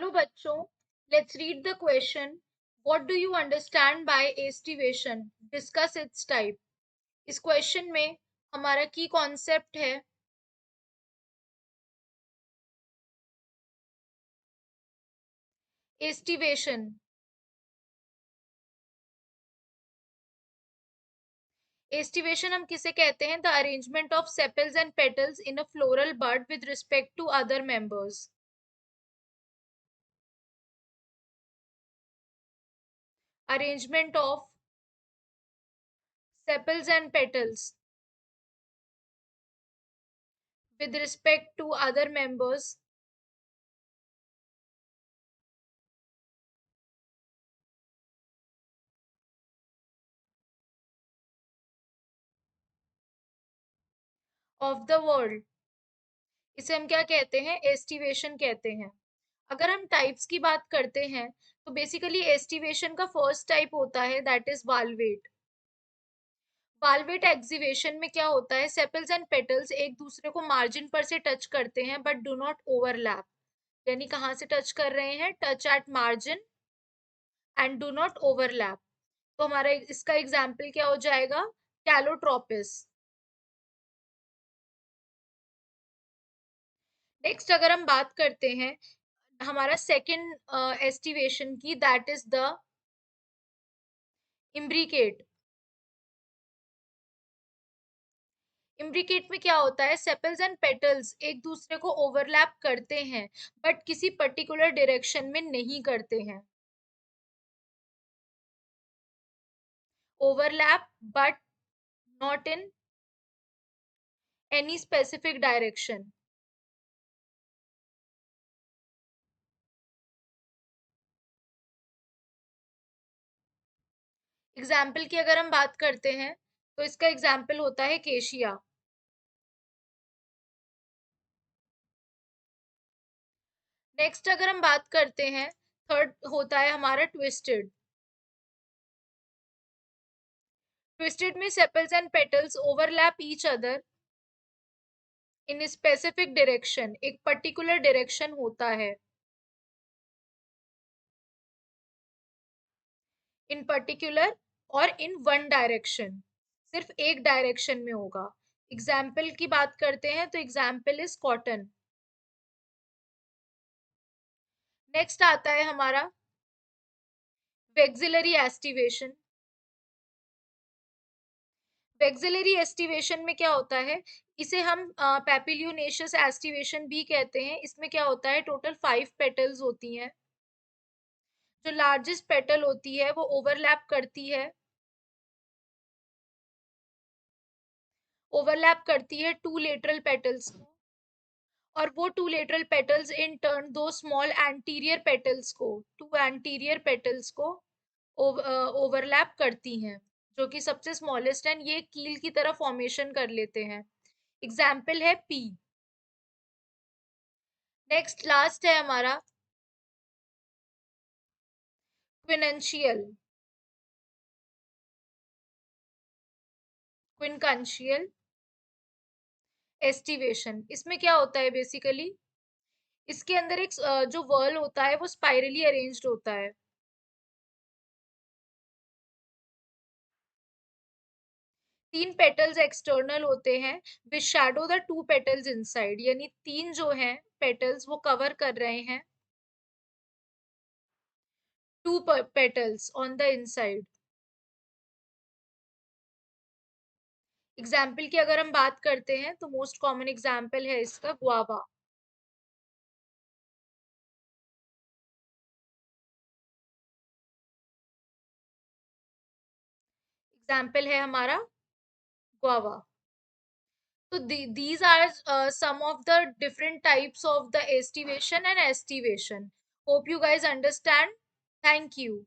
Hello बच्चों, let's read the question. What do you understand by aestivation? Discuss it's type. इस question में हमारा की कॉन्सेप्ट है एस्टिवेशन. एस्टिवेशन हम किसे कहते हैं? The arrangement of sepals and petals in a floral bud with respect to other members. Arrangement of sepals and petals with respect to other members of the world. इसे हम क्या कहते हैं? एस्टिवेशन कहते हैं. अगर हम टाइप्स की बात करते हैं तो बेसिकली एस्टिवेशन का फर्स्ट टाइप होता है दैट इज वाल्वेट. वाल्वेट एक्सिवेशन में क्या होता है? सेपल्स एंड पेटल्स एक दूसरे को मार्जिन पर से टच करते हैं बट डू नॉट ओवरलैप. यानी कहाँ से टच कर रहे हैं? Touch eight margin and do not overlap. तो हमारा इसका एग्जाम्पल क्या हो जाएगा? कैलोट्रोपिस. नेक्स्ट अगर हम बात करते हैं हमारा सेकंड एस्टिवेशन की, that is the imbricate. Imbricate में क्या होता है? सेपल्स एंड पेटल्स एक दूसरे को ओवरलैप करते हैं बट किसी पर्टिकुलर डायरेक्शन में नहीं करते हैं. Overlap but not in any specific direction. Example की अगर हम बात करते हैं तो इसका एग्जाम्पल होता है केशिया. नेक्स्ट अगर हम बात करते हैं, थर्ड होता है हमारा ट्विस्टेड. ट्विस्टेड में sepals and petals overlap each other in specific direction. एक पर्टिकुलर डायरेक्शन होता है. इन पर्टिकुलर और इन वन डायरेक्शन. सिर्फ एक डायरेक्शन में होगा. एग्जाम्पल की बात करते हैं तो एग्जाम्पल इज कॉटन. नेक्स्ट आता है हमारा वेक्सिलरी एस्टिवेशन. वेक्सिलरी एस्टिवेशन में क्या होता है? इसे हम पैपिलियोनेशियस एस्टिवेशन भी कहते हैं. इसमें क्या होता है? टोटल 5 पेटल्स होती हैं. जो लार्जेस्ट पेटल होती है वो ओवरलैप करती है. ओवरलैप करती है टू लेटरल पेटल्स को, और वो two lateral petals in turn दो स्मॉल एंटीरियर पेटल्स को, टू एंटीरियर पेटल्स को ओवरलैप करती हैं, जो कि सबसे स्मॉलेस्ट है. ये कील की तरह फॉर्मेशन कर लेते हैं. एग्जाम्पल है पी. नेक्स्ट लास्ट है हमारा क्विनेंशियल. क्विनकंशियल एस्टिवेशन. इसमें क्या होता है? बेसिकली इसके अंदर एक जो वर्ल होता है वो स्पाइरली अरेंज्ड होता है. 3 पेटल्स एक्सटर्नल होते हैं विच शैडो द 2 पेटल्स इनसाइड. यानी 3 जो हैं पेटल्स वो कवर कर रहे हैं 2 petals on the inside. Example की अगर हम बात करते हैं तो मोस्ट कॉमन एग्जाम्पल है इसका गुआवा. एग्जाम्पल है हमारा guava. So these are some of the different types of the estivation and estivation. Hope you guys understand. Thank you.